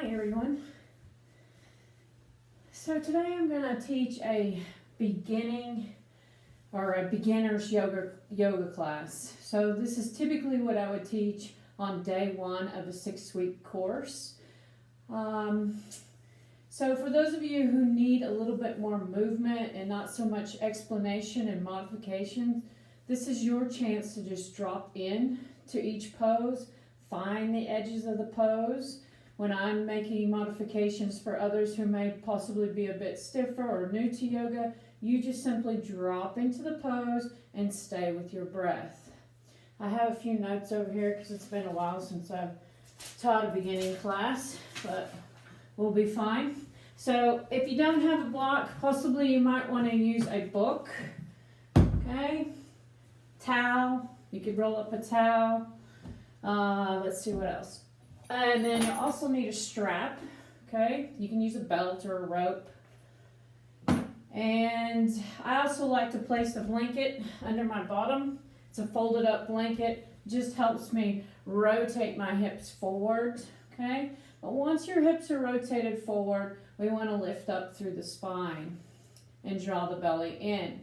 Hi everyone. So today I'm going to teach a beginner's yoga class. So this is typically what I would teach on day one of a 6-week course. So for those of you who need a little bit more movement and not so much explanation and modifications, this is your chance to just drop in to each pose, find the edges of the pose. When I'm making modifications for others who may possibly be a bit stiffer or new to yoga, you just simply drop into the pose and stay with your breath. I have a few notes over here because it's been a while since I've taught a beginning class, but we'll be fine. So if you don't have a block, possibly you might want to use a book, okay? Towel, you could roll up a towel. Let's see what else. And then you also need a strap, okay? You can use a belt or a rope. And I also like to place a blanket under my bottom. It's a folded up blanket. Just helps me rotate my hips forward, okay? But once your hips are rotated forward, we want to lift up through the spine and draw the belly in.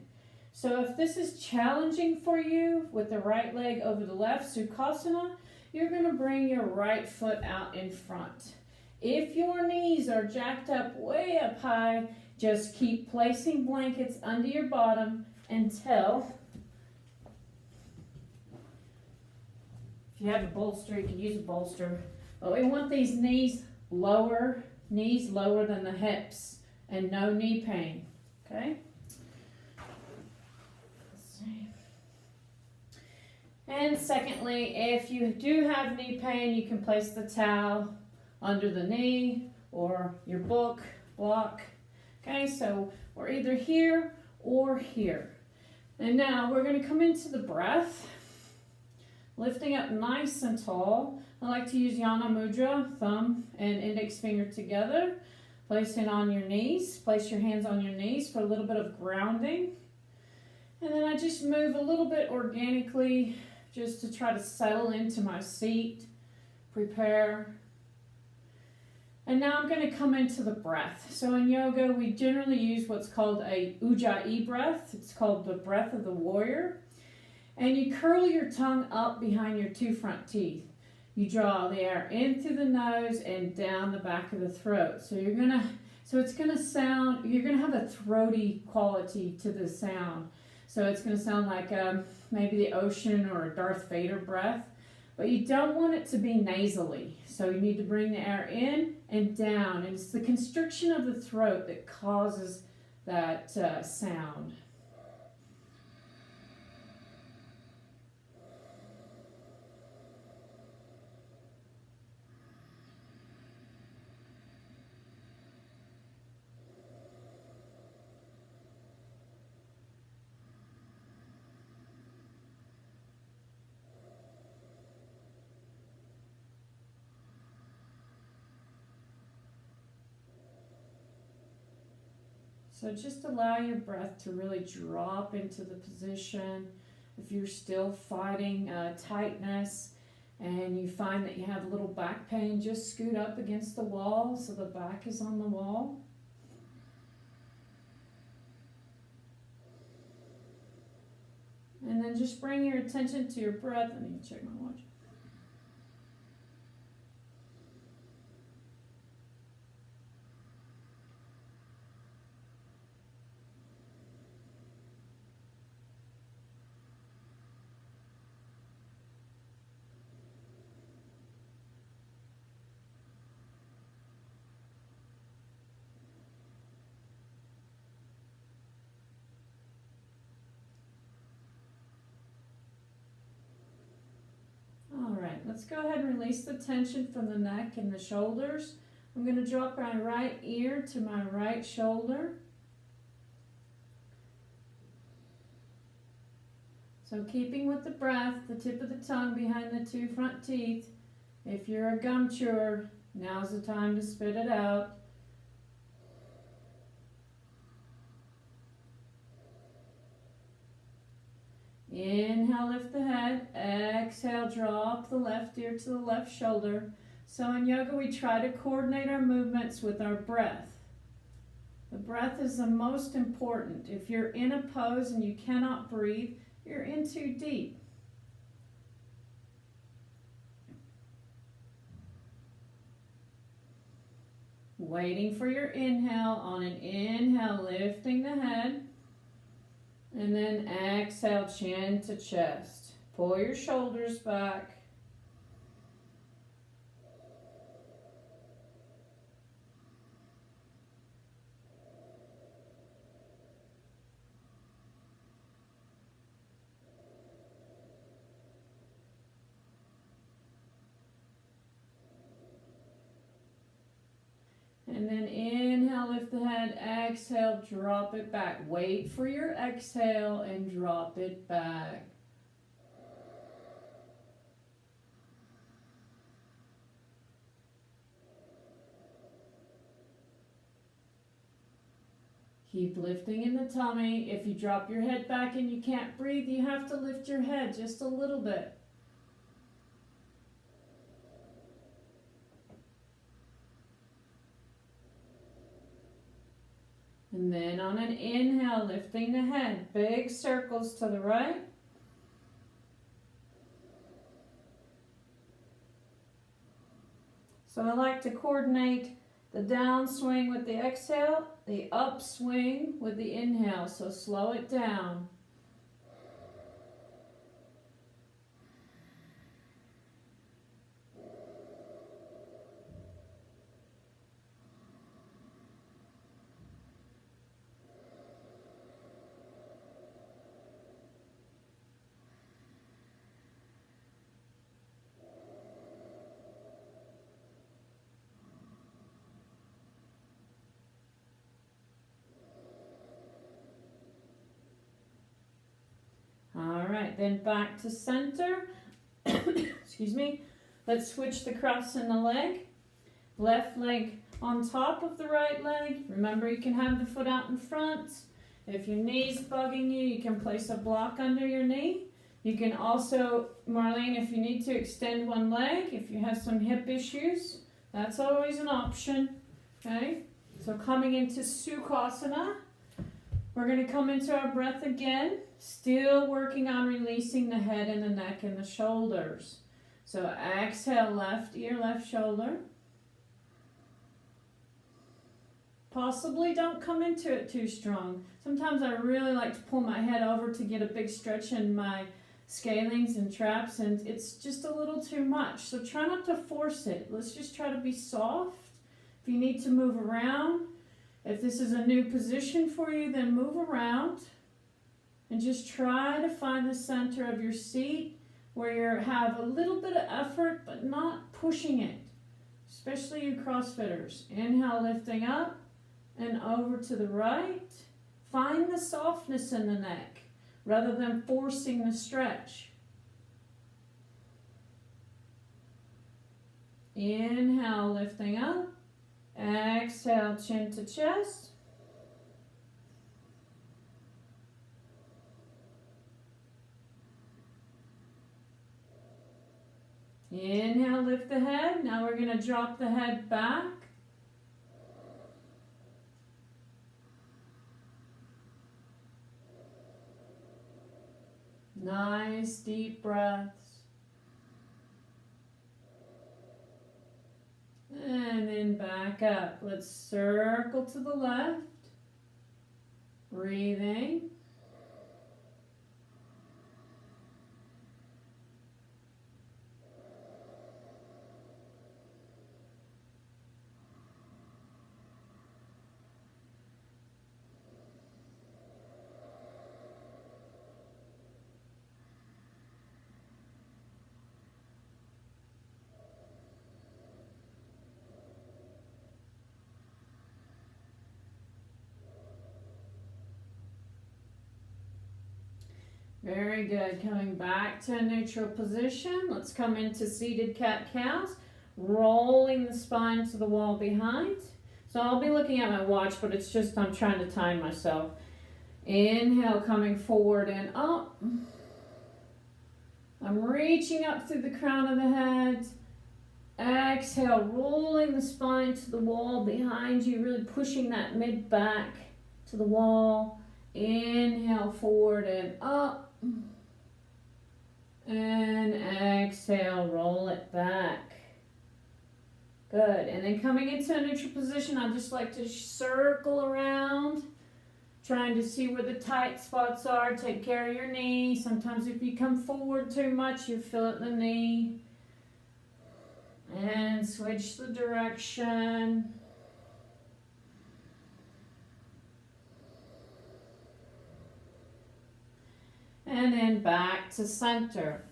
So if this is challenging for you with the right leg over the left, Sukhasana, you're going to bring your right foot out in front. If your knees are jacked up way up high, just keep placing blankets under your bottom until, if you have a bolster, you can use a bolster. But we want these knees lower than the hips and no knee pain, okay? And secondly, if you do have knee pain, you can place the towel under the knee or your block. Okay, so we're either here or here. And now we're going to come into the breath, lifting up nice and tall. I like to use Yana Mudra, thumb and index finger together. Place it on your knees. Place your hands on your knees for a little bit of grounding. And then I just move a little bit organically just to try to settle into my seat, prepare. And now I'm going to come into the breath. So in yoga, we generally use what's called a Ujjayi breath. It's called the breath of the warrior. And you curl your tongue up behind your two front teeth. You draw the air in through the nose and down the back of the throat. So you're going to have a throaty quality to the sound. So it's going to sound like maybe the ocean or a Darth Vader breath, but you don't want it to be nasally. So you need to bring the air in and down, and it's the constriction of the throat that causes that sound. So just allow your breath to really drop into the position. If you're still fighting tightness and you find that you have a little back pain, just scoot up against the wall so the back is on the wall. And then just bring your attention to your breath. I need to check my watch. Let's go ahead and release the tension from the neck and the shoulders. I'm going to drop my right ear to my right shoulder. So keeping with the breath, the tip of the tongue behind the two front teeth. If you're a gum chewer, now's the time to spit it out. Inhale, lift the head. Exhale, drop the left ear to the left shoulder. So in yoga, we try to coordinate our movements with our breath. The breath is the most important. If you're in a pose and you cannot breathe, you're in too deep. Waiting for your inhale. On an inhale, lifting the head. And then exhale, chin to chest. Pull your shoulders back. And then inhale, lift the head, exhale, drop it back. Wait for your exhale and drop it back. Keep lifting in the tummy. If you drop your head back and you can't breathe, you have to lift your head just a little bit. And then on an inhale, lifting the head, big circles to the right. So I like to coordinate the downswing with the exhale, the upswing with the inhale. So slow it down. All right, then back to center. Excuse me. Let's switch the cross in the leg. Left leg on top of the right leg. Remember, you can have the foot out in front. If your knee's bugging you, you can place a block under your knee. You can also, Marlene, if you need to extend one leg, if you have some hip issues, that's always an option. Okay, so coming into Sukhasana. We're going to come into our breath again, still working on releasing the head and the neck and the shoulders. So exhale, left ear, left shoulder. Possibly don't come into it too strong. Sometimes I really like to pull my head over to get a big stretch in my scalings and traps, and it's just a little too much. So try not to force it. Let's just try to be soft. If you need to move around, if this is a new position for you, then move around and just try to find the center of your seat where you have a little bit of effort but not pushing it, especially you CrossFitters. Inhale, lifting up and over to the right. Find the softness in the neck rather than forcing the stretch. Inhale, lifting up. Exhale, chin to chest. Inhale, lift the head. Now we're going to drop the head back. Nice deep breaths. And then back up. Let's circle to the left. Breathing. Very good. Coming back to a neutral position. Let's come into seated cat-cows. Rolling the spine to the wall behind. So I'll be looking at my watch, but it's just I'm trying to time myself. Inhale, coming forward and up. I'm reaching up through the crown of the head. Exhale, rolling the spine to the wall behind you, really pushing that mid back to the wall. Inhale, forward and up. And exhale, roll it back. Good. And then coming into a neutral position, I just like to circle around, trying to see where the tight spots are. Take care of your knee. Sometimes if you come forward too much, you feel it in the knee. And switch the direction. And then back to center.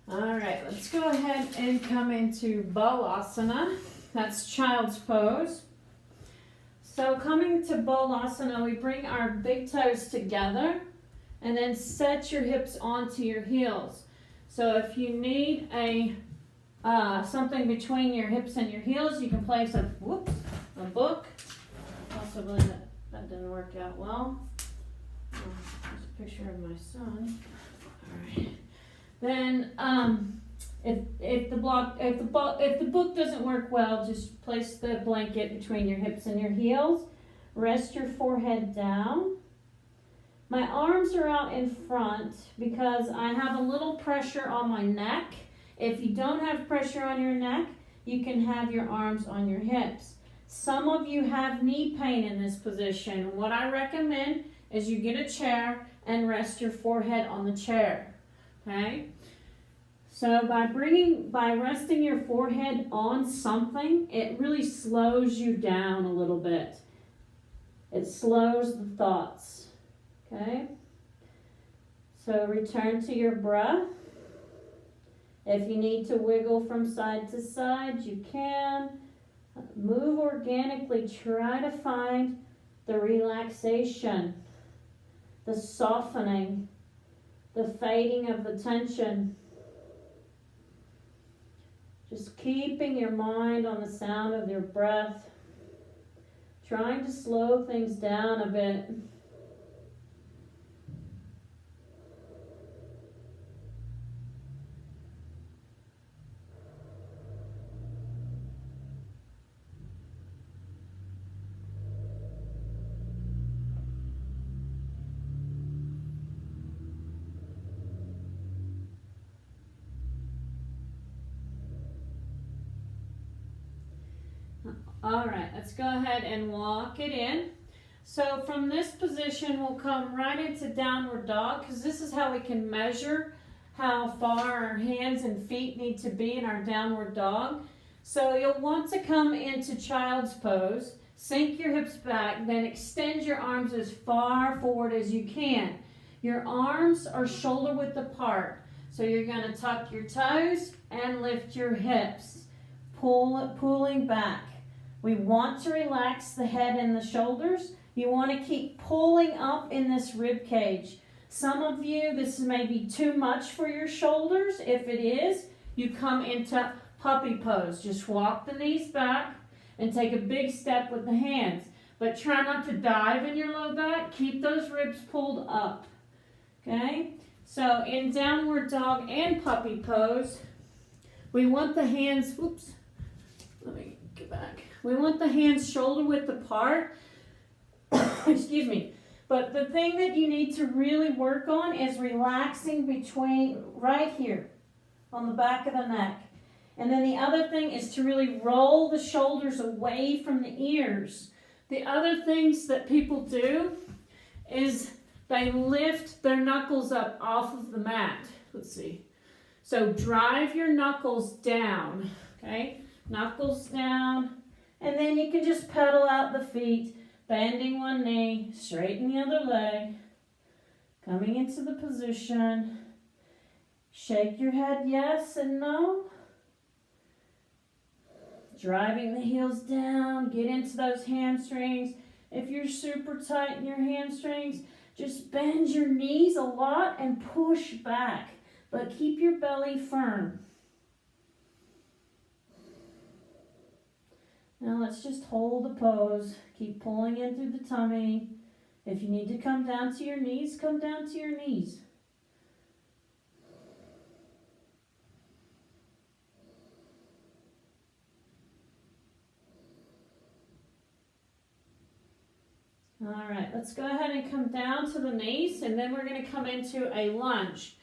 All right, let's go ahead and come into Balasana. That's child's pose. So coming to Balasana, we bring our big toes together and then set your hips onto your heels. So if you need a something between your hips and your heels, you can place a book. Possibly that didn't work out well. There's a picture of my son. All right. Then if the book doesn't work well, just place the blanket between your hips and your heels. Rest your forehead down. My arms are out in front because I have a little pressure on my neck. If you don't have pressure on your neck, you can have your arms on your hips. Some of you have knee pain in this position. What I recommend is you get a chair and rest your forehead on the chair. Okay? So by resting your forehead on something, it really slows you down a little bit. It slows the thoughts. Okay? So return to your breath. If you need to wiggle from side to side, you can. Move organically. Try to find the relaxation, the softening, the fading of the tension. Just keeping your mind on the sound of your breath. Trying to slow things down a bit. All right, let's go ahead and walk it in. So from this position, we'll come right into downward dog because this is how we can measure how far our hands and feet need to be in our downward dog. So you'll want to come into child's pose, sink your hips back, then extend your arms as far forward as you can. Your arms are shoulder width apart. So you're going to tuck your toes and lift your hips, pulling back. We want to relax the head and the shoulders. You want to keep pulling up in this rib cage. Some of you, this may be too much for your shoulders. If it is, you come into puppy pose. Just walk the knees back and take a big step with the hands. But try not to dive in your low back. Keep those ribs pulled up. Okay? So in downward dog and puppy pose, we want the hands, let me get back. We want the hands shoulder width apart. Excuse me. But the thing that you need to really work on is relaxing between right here on the back of the neck. And then the other thing is to really roll the shoulders away from the ears. The other things that people do is they lift their knuckles up off of the mat. Let's see. So drive your knuckles down, okay? Knuckles down. And then you can just pedal out the feet, bending one knee, straighten the other leg, coming into the position. Shake your head yes and no. Driving the heels down, get into those hamstrings. If you're super tight in your hamstrings, just bend your knees a lot and push back, but keep your belly firm. Now let's just hold the pose. Keep pulling in through the tummy. If you need to come down to your knees, come down to your knees. All right, let's go ahead and come down to the knees, and then we're going to come into a lunge.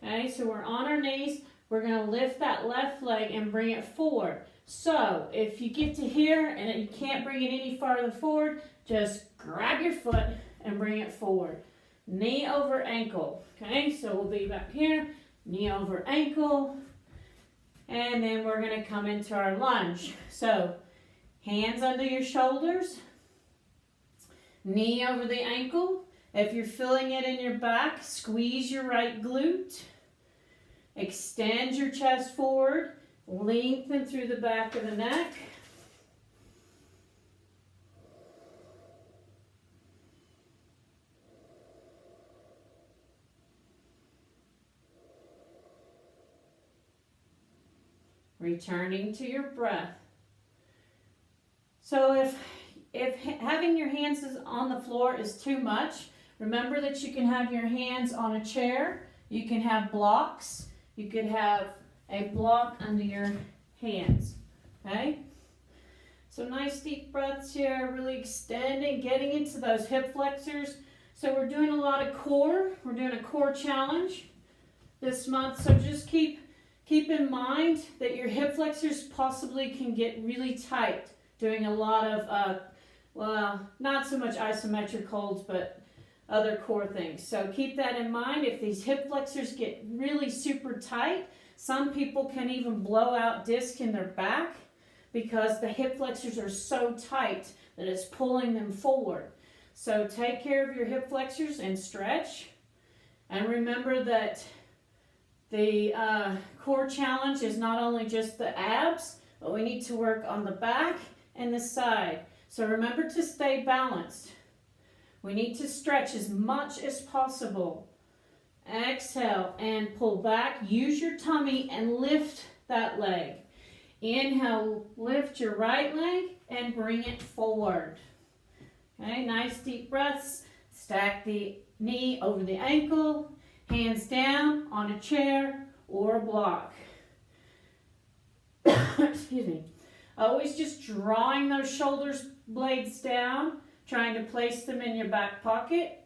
Okay, so we're on our knees. We're going to lift that left leg and bring it forward. So if you get to here and you can't bring it any farther forward, just grab your foot and bring it forward. Knee over ankle. Okay, so we'll be back here, knee over ankle, and then we're going to come into our lunge. So hands under your shoulders, knee over the ankle. If you're feeling it in your back, squeeze your right glute. Extend your chest forward. Lengthen through the back of the neck. Returning to your breath. So if having your hands on the floor is too much, remember that you can have your hands on a chair. You can have blocks. You could have a block under your hands. Okay? So nice deep breaths here, really extending, getting into those hip flexors. So we're doing a lot of core. We're doing a core challenge this month. So just keep in mind that your hip flexors possibly can get really tight doing a lot of, well, not so much isometric holds, but other core things. So keep that in mind. If these hip flexors get really super tight, some people can even blow out disc in their back because the hip flexors are so tight that it's pulling them forward. So take care of your hip flexors and stretch. And remember that the core challenge is not only just the abs, but we need to work on the back and the side. So remember to stay balanced. We need to stretch as much as possible. Exhale and pull back. Use your tummy and lift that leg. Inhale, lift your right leg and bring it forward. Okay, nice deep breaths. Stack the knee over the ankle. Hands down on a chair or a block. Excuse me. Always just drawing those shoulders blades down, trying to place them in your back pocket.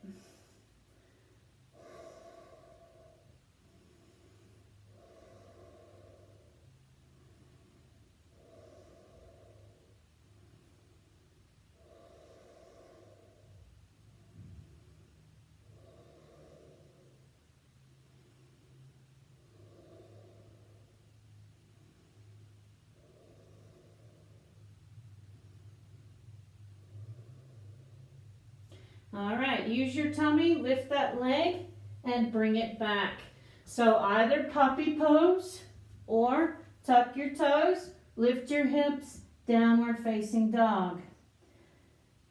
All right, use your tummy, lift that leg, and bring it back. So either puppy pose or tuck your toes, lift your hips, downward facing dog.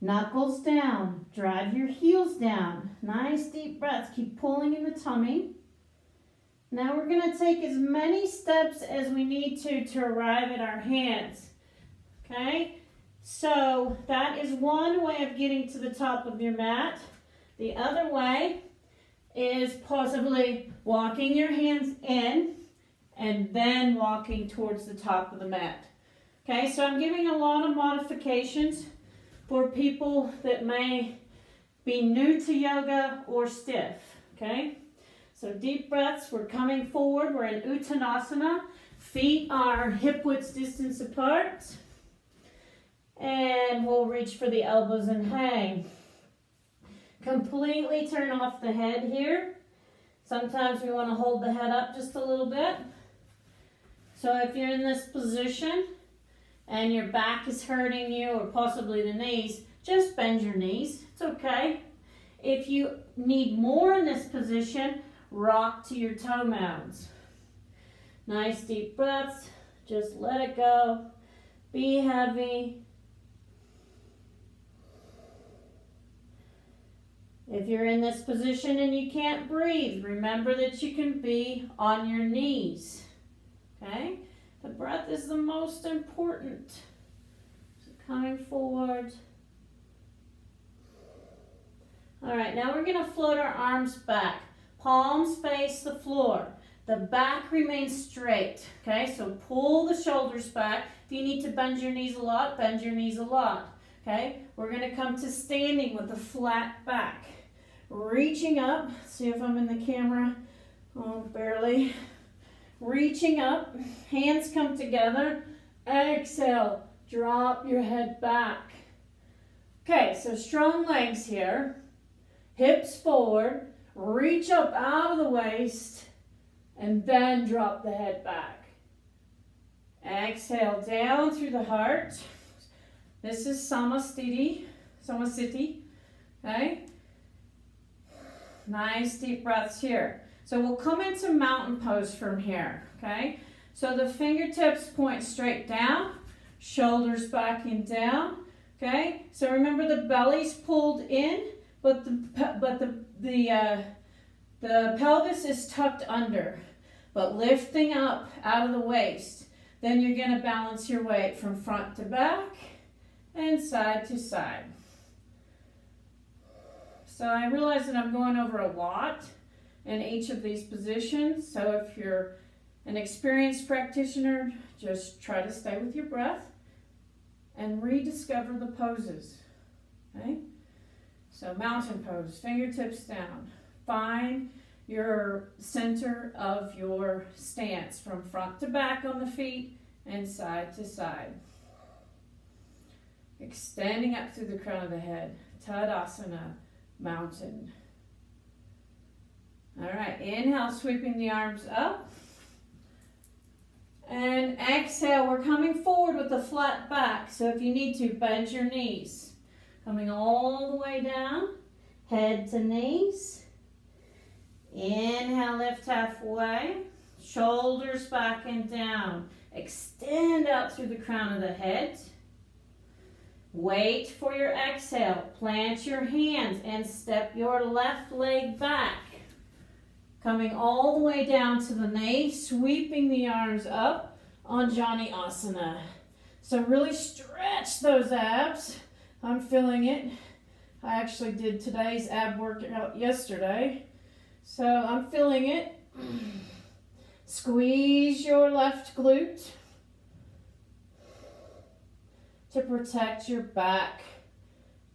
Knuckles down, drive your heels down. Nice deep breaths, keep pulling in the tummy. Now we're going to take as many steps as we need to arrive at our hands. Okay? So that is one way of getting to the top of your mat. The other way is possibly walking your hands in and then walking towards the top of the mat. Okay, so I'm giving a lot of modifications for people that may be new to yoga or stiff. Okay, so deep breaths, we're coming forward, we're in Uttanasana. Feet are hip width distance apart. And we'll reach for the elbows and hang. Completely turn off the head here. Sometimes we want to hold the head up just a little bit. So if you're in this position and your back is hurting you or possibly the knees, just bend your knees. It's okay. If you need more in this position, rock to your toe mounds. Nice deep breaths. Just let it go. Be heavy. If you're in this position and you can't breathe, remember that you can be on your knees. Okay? The breath is the most important. So coming forward. All right, now we're going to float our arms back. Palms face the floor. The back remains straight. Okay, so pull the shoulders back. If you need to bend your knees a lot, bend your knees a lot. Okay, we're going to come to standing with a flat back. Reaching up, see if I'm in the camera, oh, barely. Reaching up, hands come together, exhale, drop your head back. Okay, so strong legs here, hips forward, reach up out of the waist, and then drop the head back. Exhale down through the heart. This is Samasthiti, okay? Nice deep breaths here. So we'll come into mountain pose from here, okay? So the fingertips point straight down, shoulders back and down, okay? So remember the belly's pulled in, but the pelvis is tucked under, but lifting up out of the waist. Then you're going to balance your weight from front to back and side to side. So I realize that I'm going over a lot in each of these positions. So if you're an experienced practitioner, just try to stay with your breath and rediscover the poses. Okay? So mountain pose, fingertips down. Find your center of your stance from front to back on the feet and side to side. Extending up through the crown of the head. Tadasana, mountain. All right, inhale, sweeping the arms up. And exhale, we're coming forward with a flat back. So if you need to, bend your knees. Coming all the way down, head to knees. Inhale, lift halfway. Shoulders back and down. Extend out through the crown of the head. Wait for your exhale. Plant your hands and step your left leg back. Coming all the way down to the knee, sweeping the arms up on Jani Asana. So really stretch those abs. I'm feeling it. I actually did today's ab workout yesterday. So I'm feeling it. Squeeze your left glute to protect your back.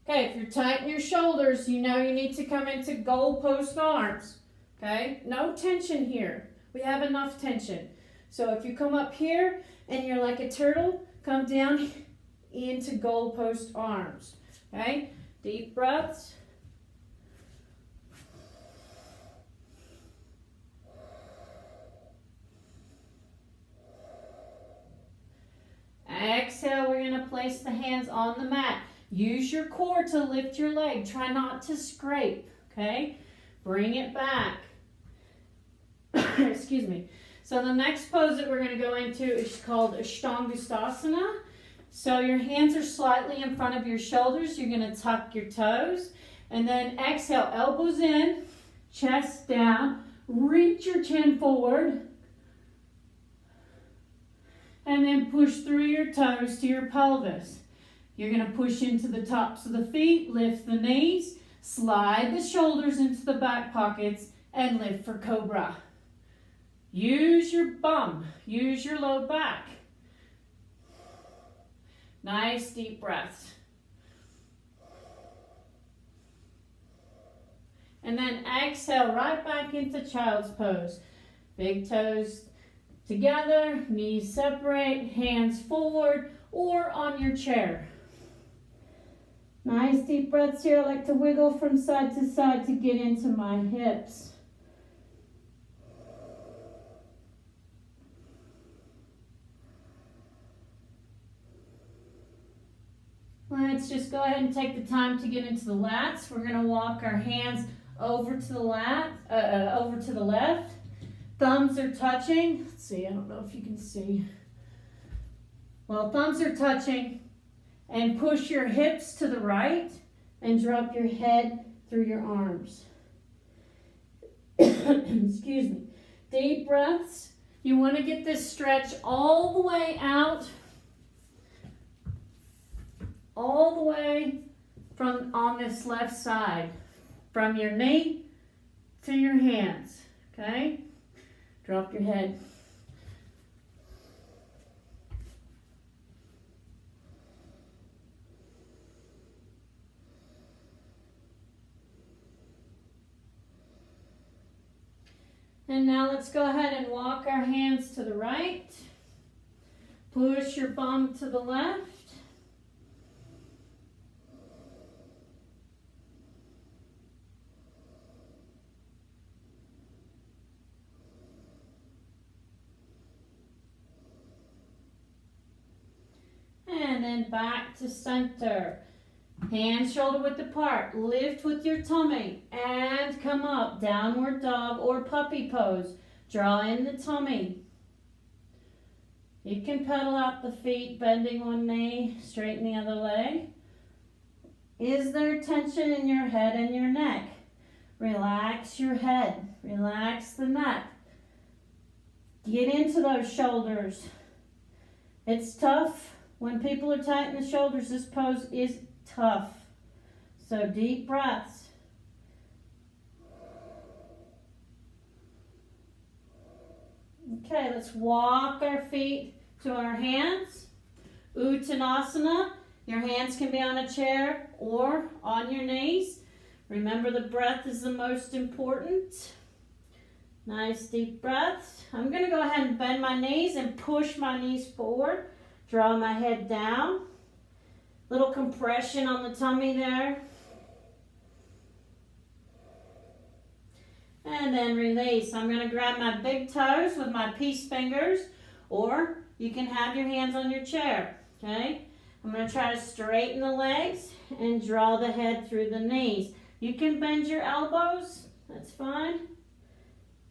Okay, if you're tight in your shoulders, you know you need to come into goalpost arms. Okay, no tension here. We have enough tension. So if you come up here and you're like a turtle, come down into goalpost arms. Okay, deep breaths. Exhale, we're going to place the hands on the mat. Use your core to lift your leg. Try not to scrape, okay? Bring it back. Excuse me. So the next pose that we're going to go into is called Ashtangastasana. So your hands are slightly in front of your shoulders. You're going to tuck your toes. And then exhale, elbows in, chest down. Reach your chin forward. And then push through your toes to your pelvis. You're going to push into the tops of the feet, lift the knees, slide the shoulders into the back pockets, and lift for cobra. Use your bum, use your low back. Nice deep breaths. And then exhale right back into child's pose. Big toes together, knees separate, hands forward or on your chair. Nice deep breaths here. I like to wiggle from side to side to get into my hips. Let's just go ahead and take the time to get into the lats. We're going to walk our hands over to the over to the left. Thumbs are touching. Let's see, I don't know if you can see. Well, thumbs are touching. And push your hips to the right and drop your head through your arms. Excuse me. Deep breaths. You want to get this stretch all the way out. All the way from on this left side. From your knee to your hands. Okay? Drop your head. And now let's go ahead and walk our hands to the right. Push your bum to the left. And then back to center. Hands shoulder width apart. Lift with your tummy and come up. Downward dog or puppy pose. Draw in the tummy. You can pedal out the feet, bending one knee, straighten the other leg. Is there tension in your head and your neck? Relax your head. Relax the neck. Get into those shoulders. It's tough. When people are tight in the shoulders, this pose is tough. So deep breaths. Okay, let's walk our feet to our hands. Uttanasana. Your hands can be on a chair or on your knees. Remember, the breath is the most important. Nice deep breaths. I'm going to go ahead and bend my knees and push my knees forward. Draw my head down. Little compression on the tummy there. And then release. I'm going to grab my big toes with my peace fingers, or you can have your hands on your chair. Okay? I'm going to try to straighten the legs and draw the head through the knees. You can bend your elbows. That's fine.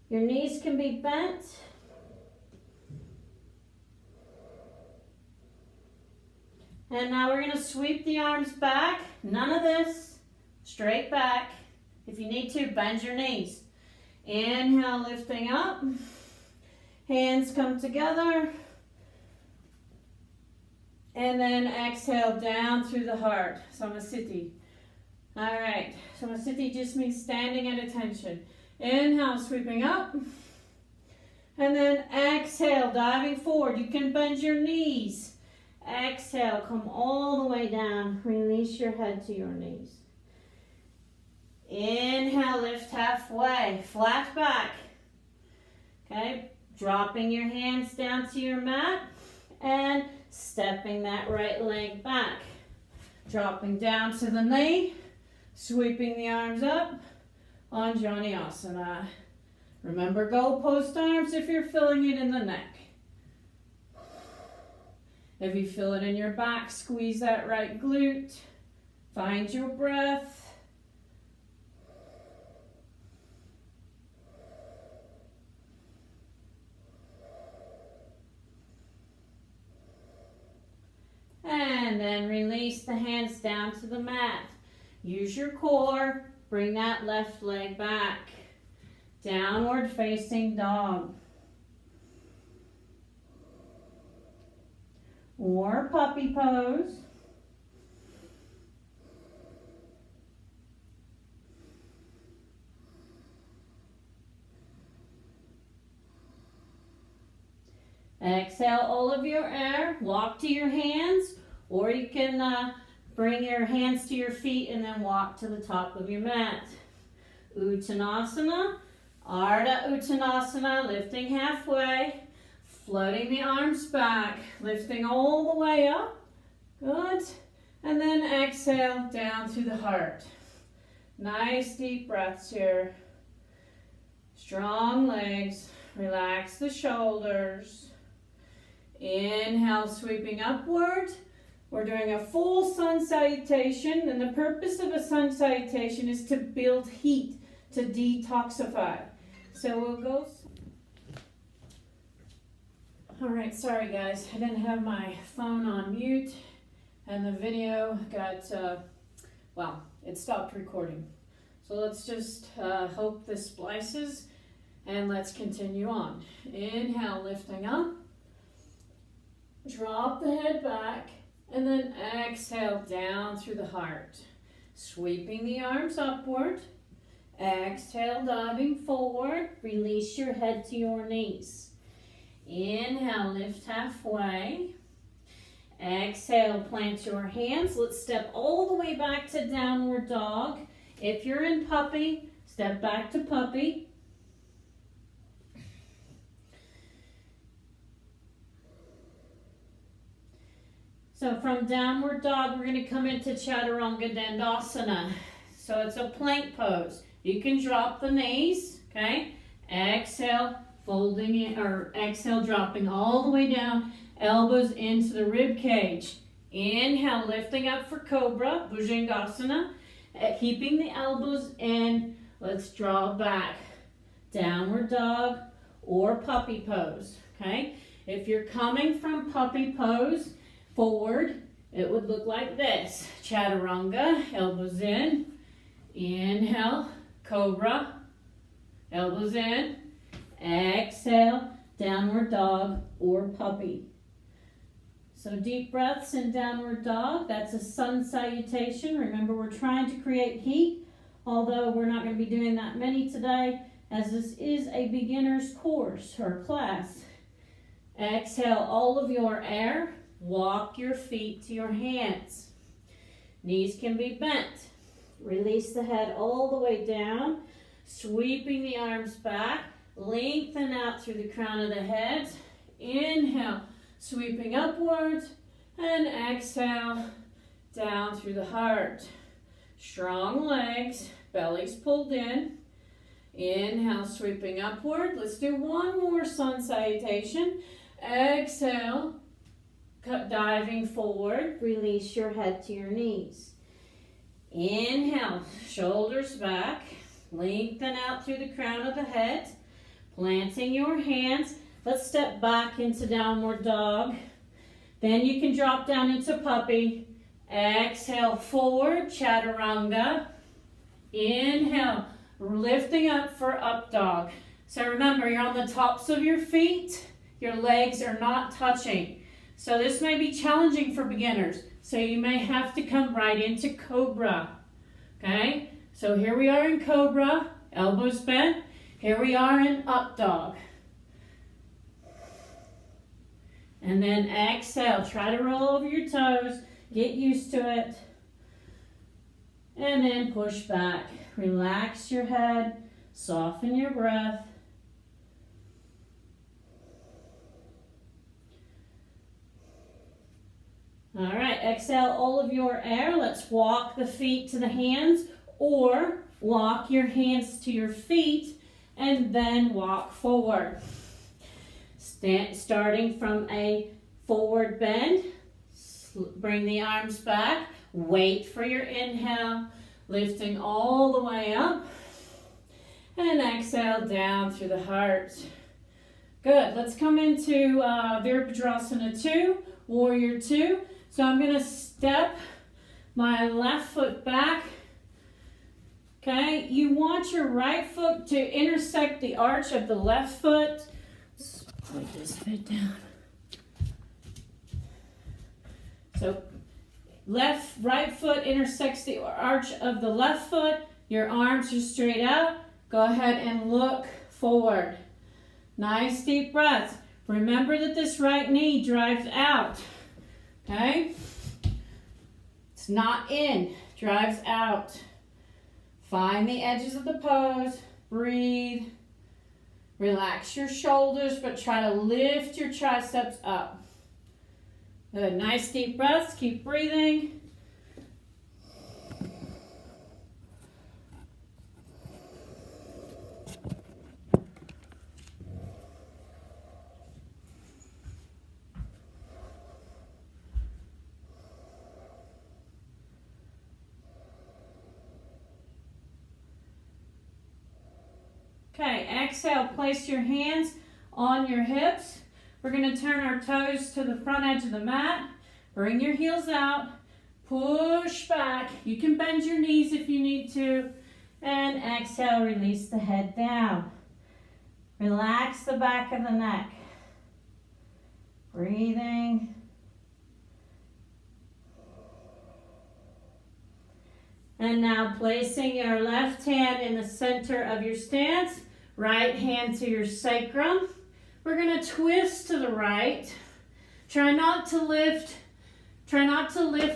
Your knees can be bent. And now we're going to sweep the arms back. None of this. Straight back. If you need to, bend your knees. Inhale, lifting up. Hands come together. And then exhale down through the heart. Samasthiti. All right. Samasthiti just means standing at attention. Inhale, sweeping up. And then exhale, diving forward. You can bend your knees. Exhale, come all the way down. Release your head to your knees. Inhale, lift halfway. Flat back. Okay, dropping your hands down to your mat and stepping that right leg back. Dropping down to the knee. Sweeping the arms up. Anjaneyasana. Remember, goalpost arms if you're feeling it in the neck. If you feel it in your back, squeeze that right glute. Find your breath. And then release the hands down to the mat. Use your core. Bring that left leg back. Downward facing dog. Or puppy pose. Exhale all of your air. Walk to your hands, or you can bring your hands to your feet and then walk to the top of your mat. Uttanasana, Ardha Uttanasana, lifting halfway. Floating the arms back, lifting all the way up. Good. And then exhale down through the heart. Nice deep breaths here. Strong legs. Relax the shoulders. Inhale, sweeping upward. We're doing a full sun salutation, and the purpose of a sun salutation is to build heat, to detoxify. So we'll go. All right, sorry guys, I didn't have my phone on mute and the video got, it stopped recording. So let's just hope this splices and let's continue on. Inhale, lifting up. Drop the head back and then exhale down through the heart. Sweeping the arms upward. Exhale, diving forward. Release your head to your knees. Inhale, lift halfway. Exhale, plant your hands. Let's step all the way back to downward dog. If you're in puppy, step back to puppy. So from downward dog, we're going to come into chaturanga dandasana. So it's a plank pose. You can drop the knees, okay? Exhale, folding it, or exhale, dropping all the way down, elbows into the rib cage. Inhale, lifting up for cobra, bhujangasana, keeping the elbows in. Let's draw back. Downward dog or puppy pose, okay? If you're coming from puppy pose forward, it would look like this. Chaturanga, elbows in. Inhale, cobra, elbows in. Exhale, downward dog or puppy. So deep breaths in downward dog. That's a sun salutation. Remember, we're trying to create heat, although we're not going to be doing that many today, as this is a beginner's course or class. Exhale all of your air. Walk your feet to your hands. Knees can be bent. Release the head all the way down, sweeping the arms back. Lengthen out through the crown of the head. Inhale, sweeping upwards, and exhale, down through the heart. Strong legs, belly's pulled in. Inhale, sweeping upward. Let's do one more sun salutation. Exhale, diving forward. Release your head to your knees. Inhale, shoulders back. Lengthen out through the crown of the head. Planting your hands. Let's step back into downward dog. Then you can drop down into puppy. Exhale, forward, chaturanga. Inhale, lifting up for up dog. So remember, you're on the tops of your feet. Your legs are not touching. So this may be challenging for beginners. So you may have to come right into cobra. Okay? So here we are in cobra, elbows bent. Here we are in up dog. And then exhale, try to roll over your toes, get used to it. And then push back. Relax your head, soften your breath. All right, exhale all of your air. Let's walk the feet to the hands or walk your hands to your feet and then walk forward. Starting from a forward bend, bring the arms back, wait for your inhale, lifting all the way up, and exhale down through the heart. Good, let's come into Virabhadrasana 2, Warrior 2. So I'm going to step my left foot back. Okay, you want your right foot to intersect the arch of the left foot. Let's put this foot down. So right foot intersects the arch of the left foot. Your arms are straight out. Go ahead and look forward. Nice deep breaths. Remember that this right knee drives out. Okay? It's not in, drives out. Find the edges of the pose. Breathe. Relax your shoulders, but try to lift your triceps up. Good. Nice deep breaths. Keep breathing. Okay, exhale, place your hands on your hips. We're going to turn our toes to the front edge of the mat. Bring your heels out. Push back. You can bend your knees if you need to. And exhale, release the head down. Relax the back of the neck. Breathing. And now placing your left hand in the center of your stance, right hand to your sacrum. We're going to twist to the right. Try not to lift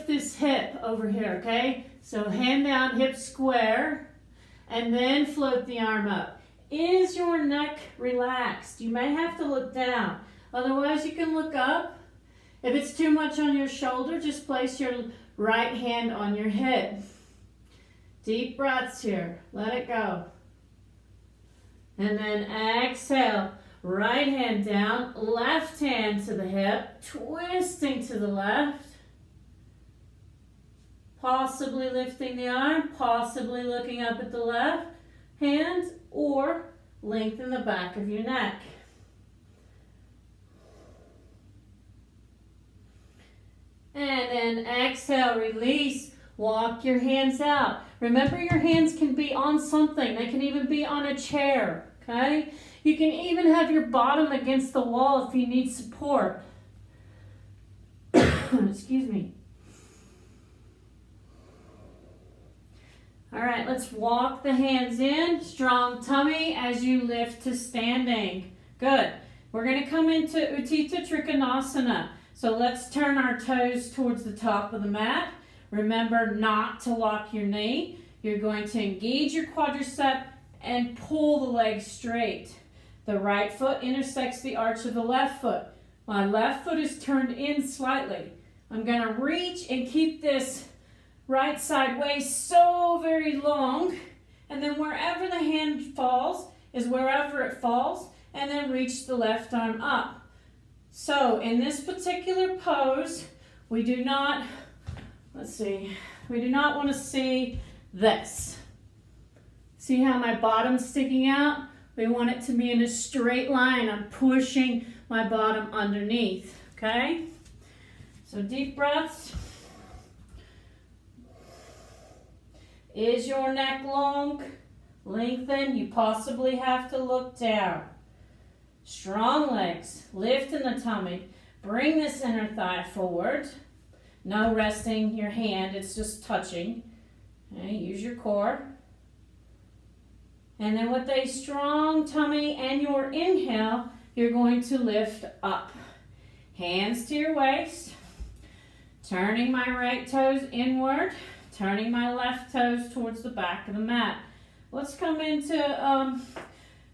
this hip over here, okay? So hand down, hip square, and then float the arm up. Is your neck relaxed? You may have to look down. Otherwise, you can look up. If it's too much on your shoulder, just place your right hand on your hip. Deep breaths here. Let it go. And then exhale. Right hand down, left hand to the hip, twisting to the left. Possibly lifting the arm, possibly looking up at the left hand, or lengthen the back of your neck. And then exhale, release, walk your hands out. Remember, your hands can be on something. They can even be on a chair, okay? You can even have your bottom against the wall if you need support. Excuse me. All right, let's walk the hands in. Strong tummy as you lift to standing. Good. We're going to come into Utthita Trikonasana. So let's turn our toes towards the top of the mat. Remember not to lock your knee. You're going to engage your quadricep and pull the leg straight. The right foot intersects the arch of the left foot. My left foot is turned in slightly. I'm going to reach and keep this right side waist so very long. And then wherever the hand falls is wherever it falls. And then reach the left arm up. So in this particular pose, we do not want to see this. See how my bottom's sticking out? We want it to be in a straight line. I'm pushing my bottom underneath, okay? So deep breaths. Is your neck long? Lengthen. You possibly have to look down. Strong legs. Lift in the tummy. Bring this inner thigh forward. No resting your hand. It's just touching. Okay, use your core. And then with a strong tummy and your inhale, you're going to lift up. Hands to your waist. Turning my right toes inward. Turning my left toes towards the back of the mat. Let's come into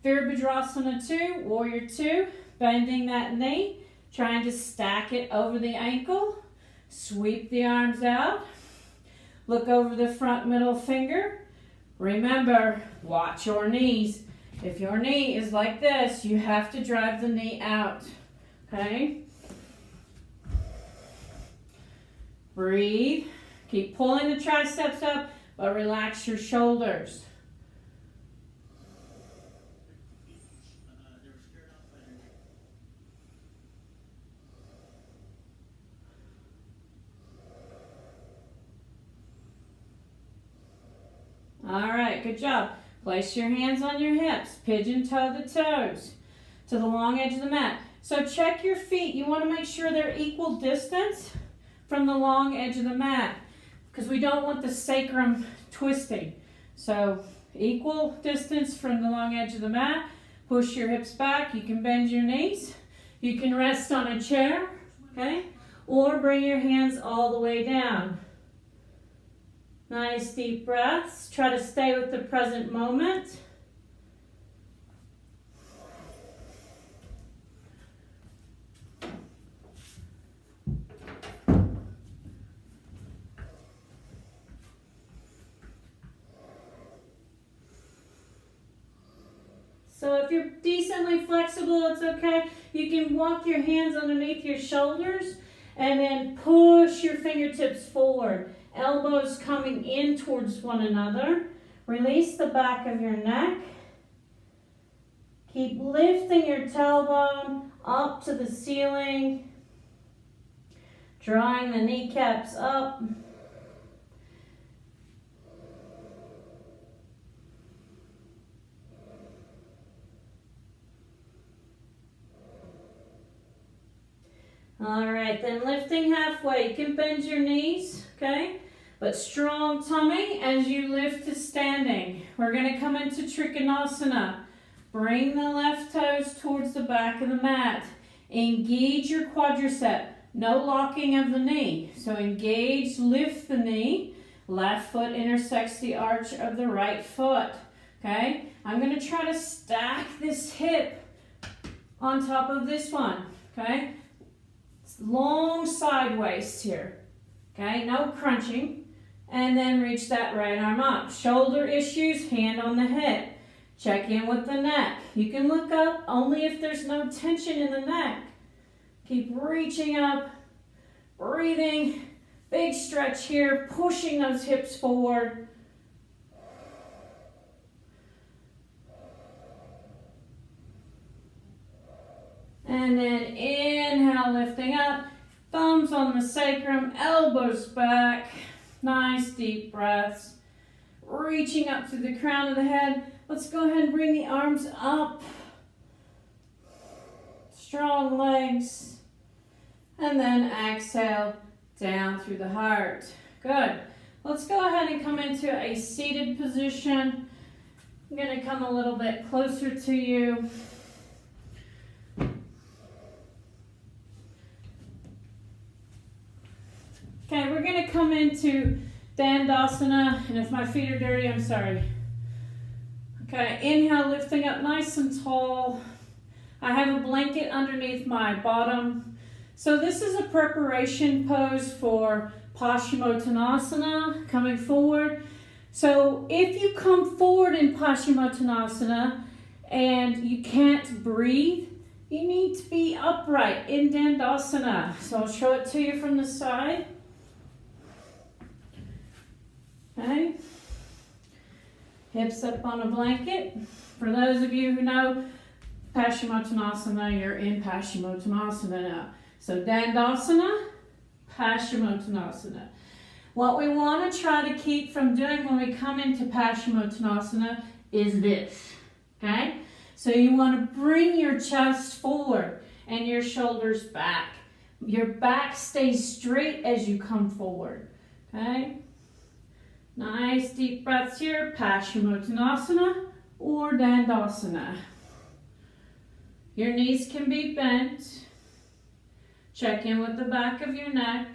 Virabhadrasana 2, Warrior 2. Bending that knee. Trying to stack it over the ankle. Sweep the arms out. Look over the front middle finger. Remember, watch your knees. If your knee is like this, you have to drive the knee out, okay? Breathe. Keep pulling the triceps up, but relax your shoulders. All right, good job. Place your hands on your hips. Pigeon toe the toes to the long edge of the mat. So check your feet. You want to make sure they're equal distance from the long edge of the mat because we don't want the sacrum twisting. So equal distance from the long edge of the mat. Push your hips back. You can bend your knees. You can rest on a chair, okay? Or bring your hands all the way down. Nice deep breaths. Try to stay with the present moment. So if you're decently flexible, it's okay. You can walk your hands underneath your shoulders and then push your fingertips forward. Elbows coming in towards one another. Release the back of your neck. Keep lifting your tailbone up to the ceiling. Drawing the kneecaps up. All right, then lifting halfway. You can bend your knees, okay? But strong tummy as you lift to standing. We're going to come into Trikonasana. Bring the left toes towards the back of the mat. Engage your quadricep. No locking of the knee. So engage, lift the knee. Left foot intersects the arch of the right foot. Okay? I'm going to try to stack this hip on top of this one. Okay? long side waist here. Okay, no crunching. And then reach that right arm up. Shoulder issues, hand on the hip. Check in with the neck. You can look up only if there's no tension in the neck. Keep reaching up, breathing. Big stretch here, pushing those hips forward. And then inhale, lifting up. Thumbs on the sacrum, elbows back. Nice deep breaths. Reaching up to the crown of the head. Let's go ahead and bring the arms up. Strong legs. And then exhale down through the heart. Good. Let's go ahead and come into a seated position. I'm going to come a little bit closer to you. Okay, we're going to come into Dandasana, and if my feet are dirty, I'm sorry. Okay, inhale, lifting up nice and tall. I have a blanket underneath my bottom. So this is a preparation pose for Paschimottanasana, coming forward. So if you come forward in Paschimottanasana and you can't breathe, you need to be upright in Dandasana. So I'll show it to you from the side. Okay, hips up on a blanket. For those of you who know Paschimottanasana, you're in Paschimottanasana now. So Dandasana, Paschimottanasana. What we want to try to keep from doing when we come into Paschimottanasana is this, okay? So you want to bring your chest forward and your shoulders back. Your back stays straight as you come forward, okay? Nice deep breaths here, Paschimottanasana or Dandasana. Your knees can be bent. Check in with the back of your neck.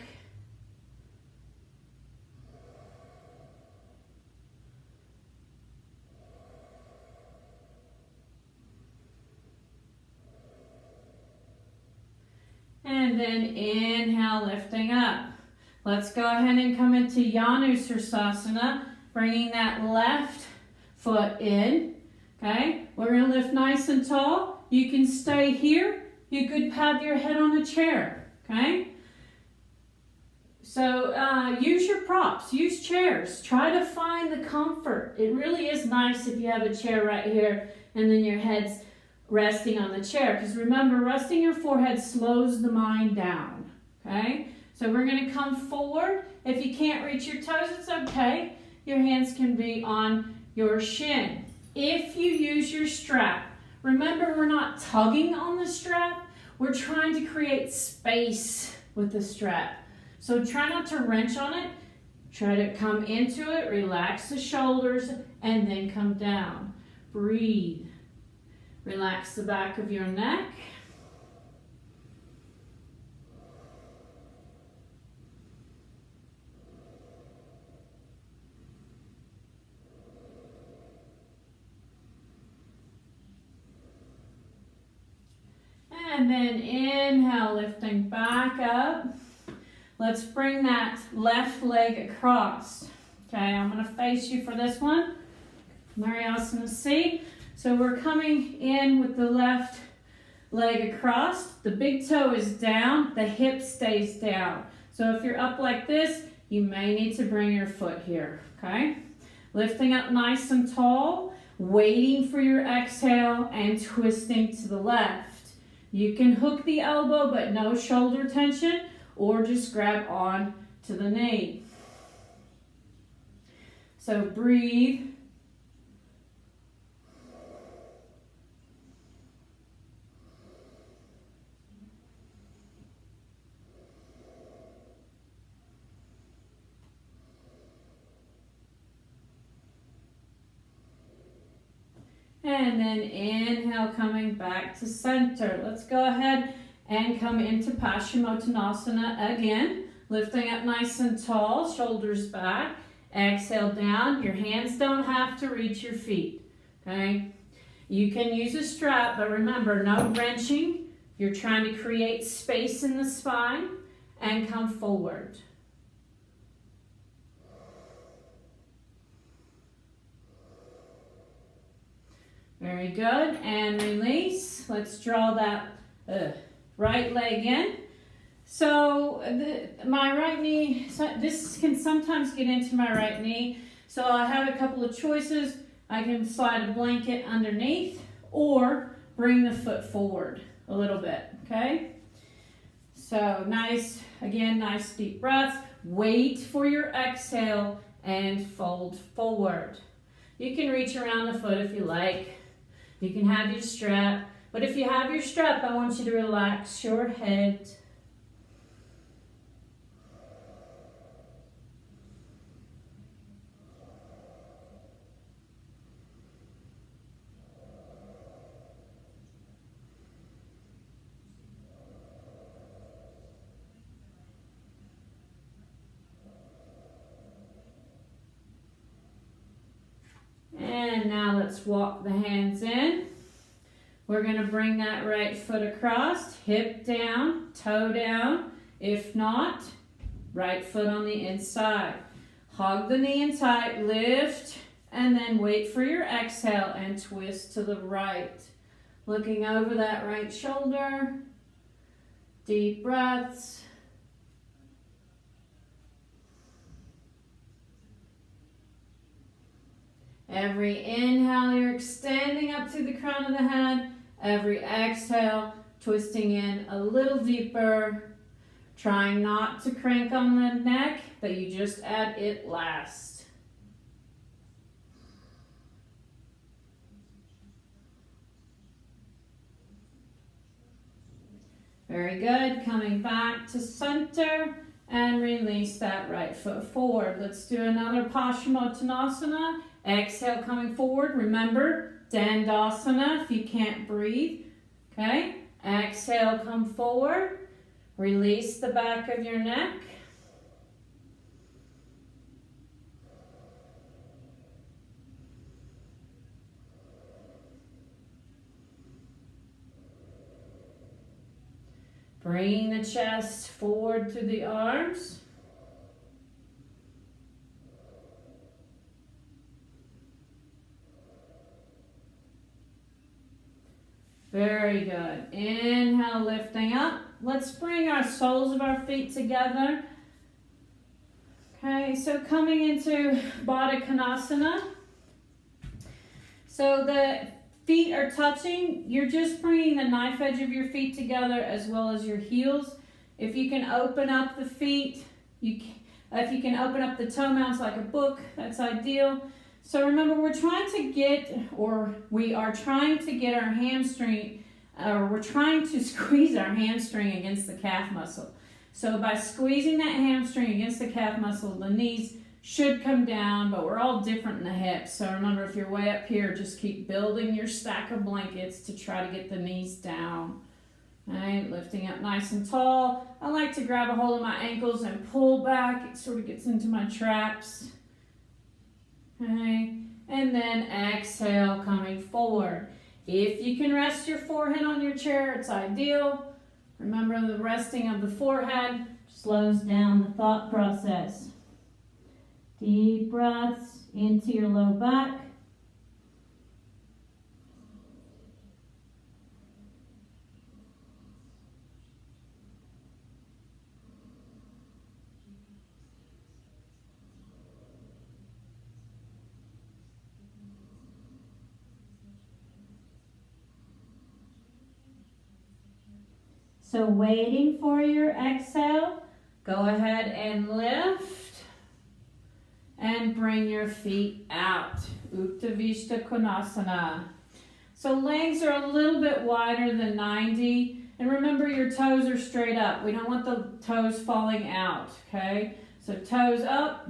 And then inhale, lifting up. Let's go ahead and come into Janusirsasana, bringing that left foot in. Okay, we're going to lift nice and tall. You can stay here. You could have your head on a chair. Okay, so use your props, use chairs. Try to find the comfort. It really is nice if you have a chair right here and then your head's resting on the chair. Because remember, resting your forehead slows the mind down. Okay. So we're going to come forward. If you can't reach your toes, it's okay. Your hands can be on your shin. If you use your strap, remember we're not tugging on the strap. We're trying to create space with the strap. So try not to wrench on it. Try to come into it, relax the shoulders, and then come down. Breathe. Relax the back of your neck. And then inhale, lifting back up. Let's bring that left leg across. Okay, I'm going to face you for this one. Mariasana C. So we're coming in with the left leg across. The big toe is down. The hip stays down. So if you're up like this, you may need to bring your foot here. Okay, lifting up nice and tall, waiting for your exhale and twisting to the left. You can hook the elbow, but no shoulder tension, or just grab on to the knee. So breathe. And then inhale, coming back to center. Let's go ahead and come into Paschimottanasana again. Lifting up nice and tall, shoulders back. Exhale down. Your hands don't have to reach your feet. Okay? You can use a strap, but remember, no wrenching. You're trying to create space in the spine and come forward. Very good, and release. Let's draw that right leg in. So my right knee, this can sometimes get into my right knee. So I have a couple of choices. I can slide a blanket underneath or bring the foot forward a little bit, okay? So nice, again, nice deep breaths. Wait for your exhale and fold forward. You can reach around the foot if you like. You can have your strap, but if you have your strap, I want you to relax your head. And now let's walk the hands in. We're going to bring that right foot across, hip down, toe down. If not, right foot on the inside. Hug the knee in tight, lift, and then wait for your exhale and twist to the right. Looking over that right shoulder. Deep breaths. Every inhale, you're extending up to the crown of the head. Every exhale, twisting in a little deeper. Trying not to crank on the neck, but you just add it last. Very good. Coming back to center and release that right foot forward. Let's do another Paschimottanasana. Exhale, coming forward. Remember, Dandasana if you can't breathe. Okay? Exhale, come forward. Release the back of your neck. Bringing the chest forward to the arms. Very good. Inhale, lifting up. Let's bring our soles of our feet together. Okay, so coming into Baddha Konasana. So the feet are touching. You're just bringing the knife edge of your feet together as well as your heels. If you can open up the feet, if you can open up the toe mounts like a book, that's ideal. So remember, we are trying to get our hamstring, or we're trying to squeeze our hamstring against the calf muscle. So by squeezing that hamstring against the calf muscle, the knees should come down, but we're all different in the hips. So remember, if you're way up here, just keep building your stack of blankets to try to get the knees down. All right, lifting up nice and tall. I like to grab a hold of my ankles and pull back. It sort of gets into my traps. Okay, and then exhale, coming forward. If you can rest your forehead on your chair, it's ideal. Remember, the resting of the forehead slows down the thought process. Deep breaths into your low back. So waiting for your exhale, go ahead and lift and bring your feet out. Uttanavishta Konasana. So legs are a little bit wider than 90. And remember, your toes are straight up. We don't want the toes falling out, okay? So toes up,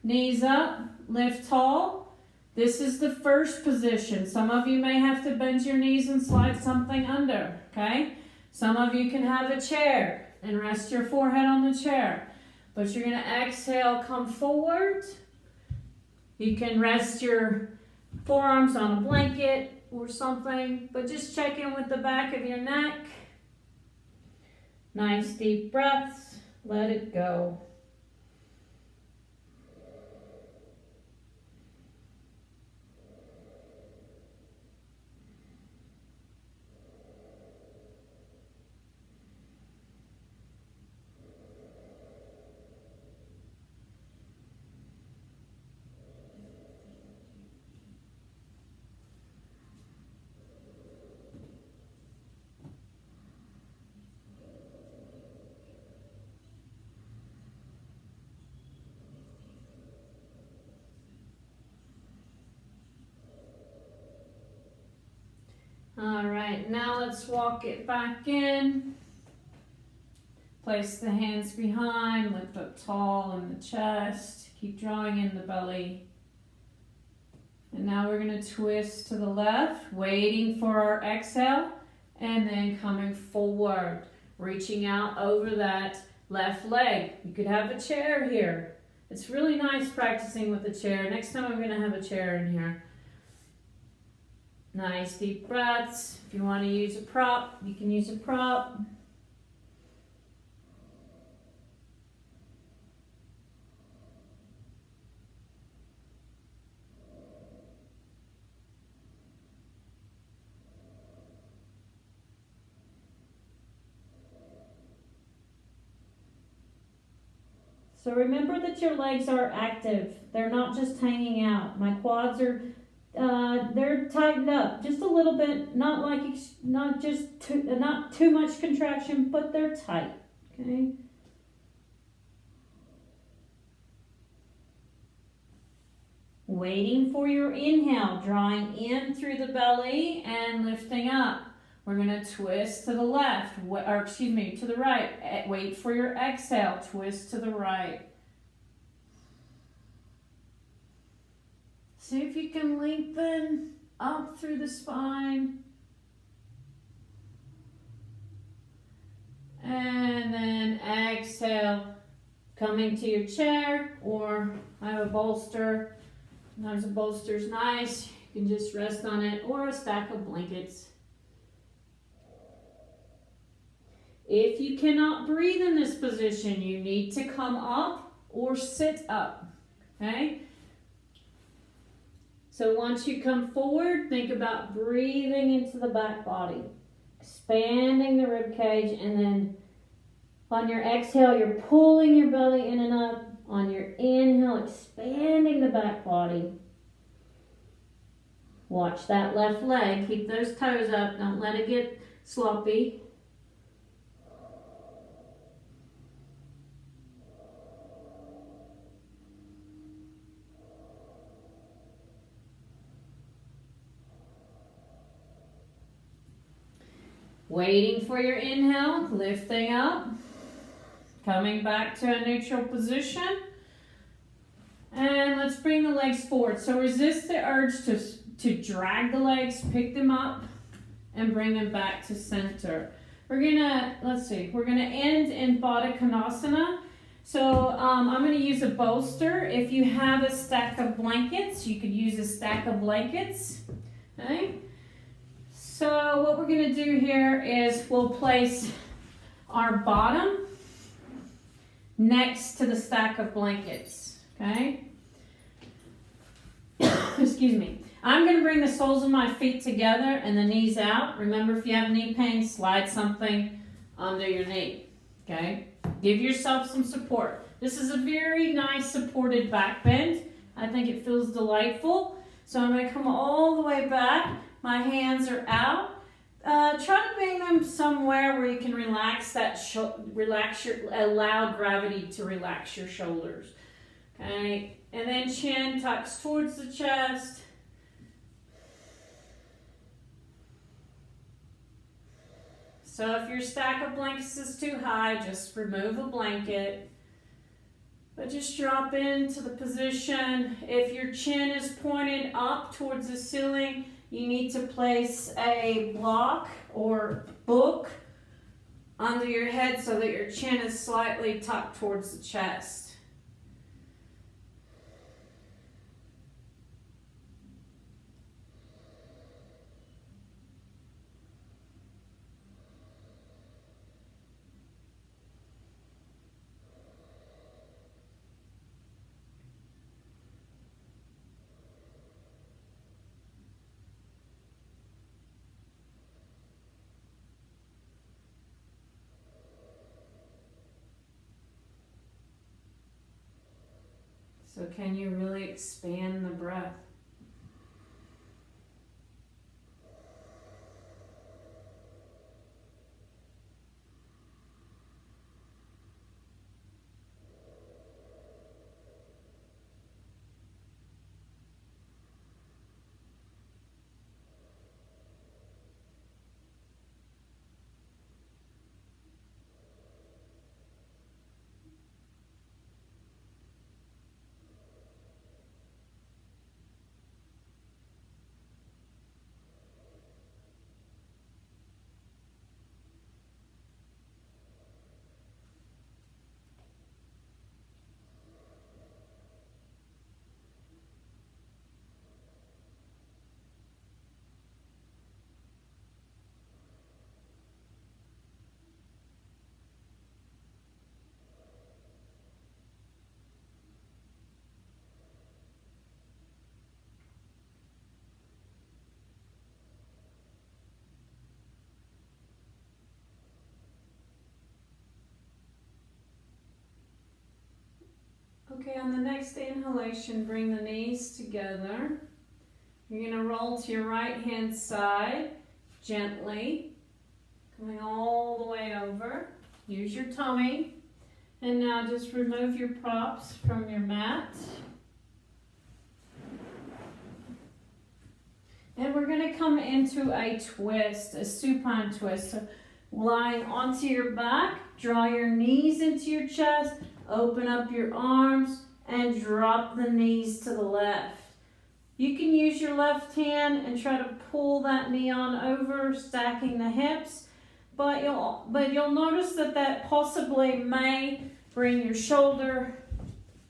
knees up, lift tall. This is the first position. Some of you may have to bend your knees and slide something under, okay? Some of you can have a chair and rest your forehead on the chair. But you're going to exhale, come forward. You can rest your forearms on a blanket or something, but just check in with the back of your neck. Nice deep breaths. Let it go. All right, now let's walk it back in. Place the hands behind, lift up tall in the chest. Keep drawing in the belly. And now we're going to twist to the left, waiting for our exhale, and then coming forward, reaching out over that left leg. You could have a chair here. It's really nice practicing with a chair. Next time I'm going to have a chair in here. Nice deep breaths. If you want to use a prop, you can use a prop. So remember that your legs are active. They're not just hanging out. My quads are they're tightened up just a little bit, not too much contraction, but they're tight. Okay. Waiting for your inhale, drawing in through the belly and lifting up. We're going to twist to the left, to the right. Wait for your exhale, twist to the right. See if you can lengthen up through the spine. And then exhale, coming to your chair, or I have a bolster. Sometimes a bolster's nice. You can just rest on it, or a stack of blankets. If you cannot breathe in this position, you need to come up or sit up, okay? So once you come forward, think about breathing into the back body, expanding the rib cage, and then on your exhale, you're pulling your belly in and up. On your inhale, expanding the back body. Watch that left leg. Keep those toes up. Don't let it get sloppy. Waiting for your inhale, lifting up, coming back to a neutral position. And let's bring the legs forward. So resist the urge to drag the legs, pick them up, and bring them back to center. We're gonna end in Baddha Konasana. So I'm gonna use a bolster. If you have a stack of blankets, you could use a stack of blankets, okay? So what we're going to do here is we'll place our bottom next to the stack of blankets, okay? Excuse me. I'm going to bring the soles of my feet together and the knees out. Remember, if you have knee pain, slide something under your knee, okay? Give yourself some support. This is a very nice supported back bend. I think it feels delightful. So I'm going to come all the way back. My hands are out. Try to bring them somewhere where you can relax that allow gravity to relax your shoulders. Okay, and then chin tucks towards the chest. So if your stack of blankets is too high, just remove a blanket. But just drop into the position. If your chin is pointed up towards the ceiling, you need to place a block or book under your head so that your chin is slightly tucked towards the chest. So can you really expand the breath? Okay, on the next inhalation, bring the knees together. You're going to roll to your right hand side gently, coming all the way over. Use your tummy. And now just remove your props from your mat. And we're going to come into a twist, a supine twist. So lying onto your back, draw your knees into your chest, open up your arms, and drop the knees to the left. You can use your left hand and try to pull that knee on over, stacking the hips. But you'll notice that possibly may bring your shoulder,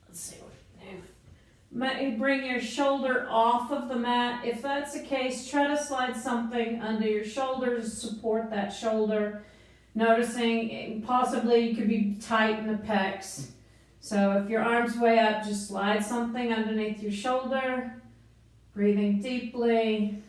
let's see what we do, may bring your shoulder off of the mat. If that's the case, try to slide something under your shoulder to support that shoulder. Noticing possibly you could be tight in the pecs. So if your arm's way up, just slide something underneath your shoulder, breathing deeply.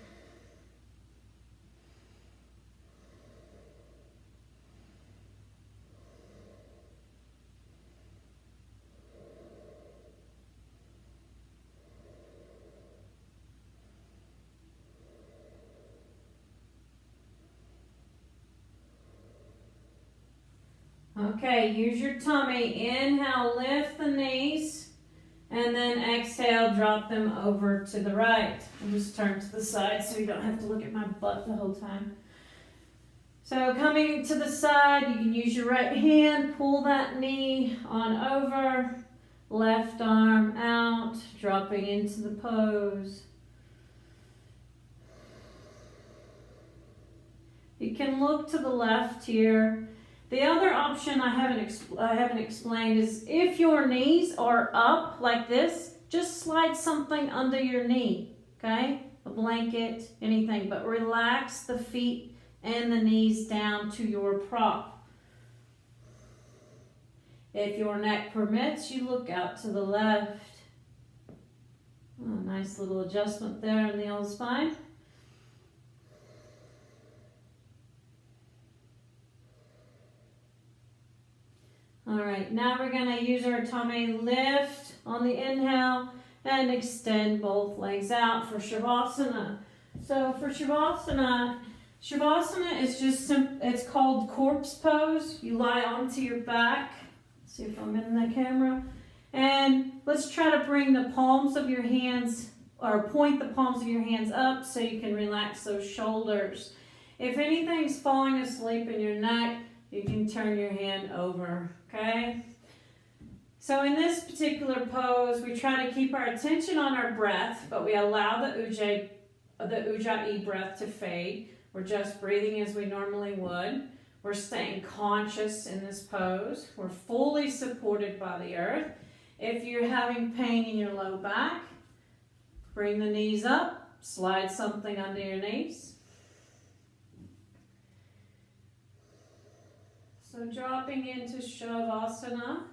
Okay, use your tummy. Inhale, lift the knees, and then exhale, drop them over to the right. I'll just turn to the side so you don't have to look at my butt the whole time. So coming to the side, you can use your right hand, pull that knee on over, left arm out, dropping into the pose. You can look to the left here. The other option I haven't explained is if your knees are up like this, just slide something under your knee, okay? A blanket, anything, but relax the feet and the knees down to your prop. If your neck permits, you look out to the left. Oh, nice little adjustment there in the old spine. All right, now we're going to use our tummy lift on the inhale and extend both legs out for Shavasana. So for Shavasana is just it's called corpse pose. You lie onto your back. Let's see if I'm in the camera. And let's try to bring the palms of your hands, or point the palms of your hands up so you can relax those shoulders. If anything's falling asleep in your neck, you can turn your hand over, okay? So in this particular pose, we try to keep our attention on our breath, but we allow the Ujjayi breath to fade. We're just breathing as we normally would. We're staying conscious in this pose. We're fully supported by the earth. If you're having pain in your low back, bring the knees up, slide something under your knees. So dropping into Shavasana.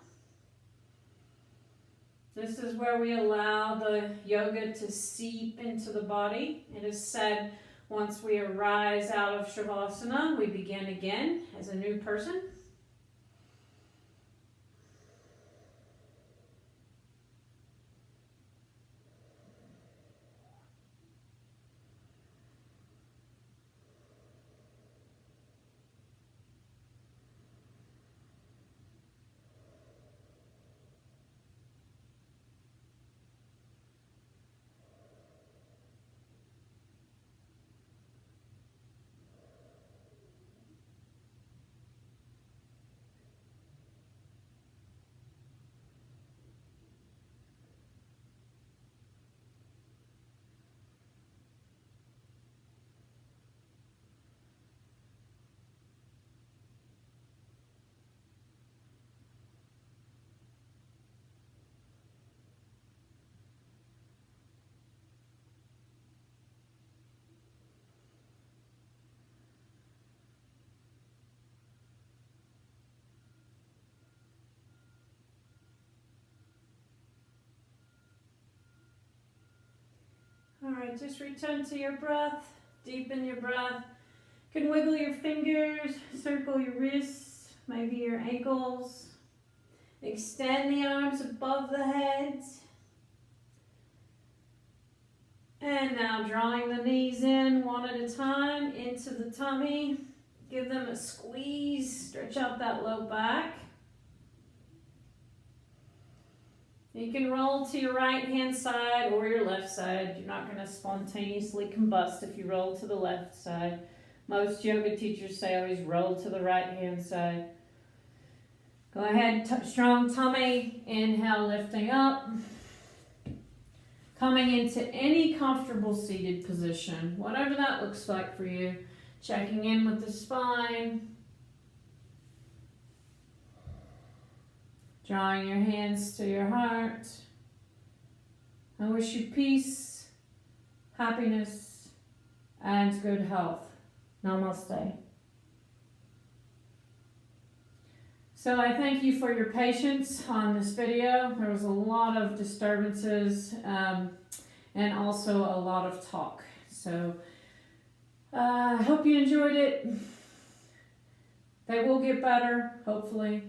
This is where we allow the yoga to seep into the body. It is said once we arise out of Shavasana, we begin again as a new person. Alright, just return to your breath. Deepen your breath. You can wiggle your fingers, circle your wrists, maybe your ankles. Extend the arms above the head. And now drawing the knees in one at a time into the tummy. Give them a squeeze, stretch out that low back. You can roll to your right hand side or your left side. You're not going to spontaneously combust if you roll to the left side. Most yoga teachers say always roll to the right hand side. Go ahead, strong tummy, inhale, lifting up. Coming into any comfortable seated position, whatever that looks like for you. Checking in with the spine. Drawing your hands to your heart. I wish you peace, happiness, and good health. Namaste. So I thank you for your patience on this video. There was a lot of disturbances and also a lot of talk. So I hope you enjoyed it. They will get better, hopefully.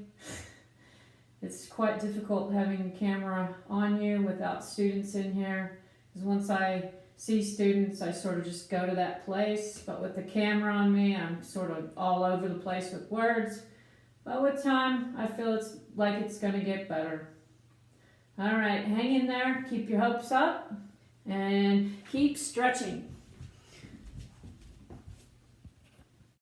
It's quite difficult having a camera on you without students in here. Because once I see students, I sort of just go to that place. But with the camera on me, I'm sort of all over the place with words. But with time, I feel it's like it's going to get better. All right, hang in there. Keep your hopes up. And keep stretching.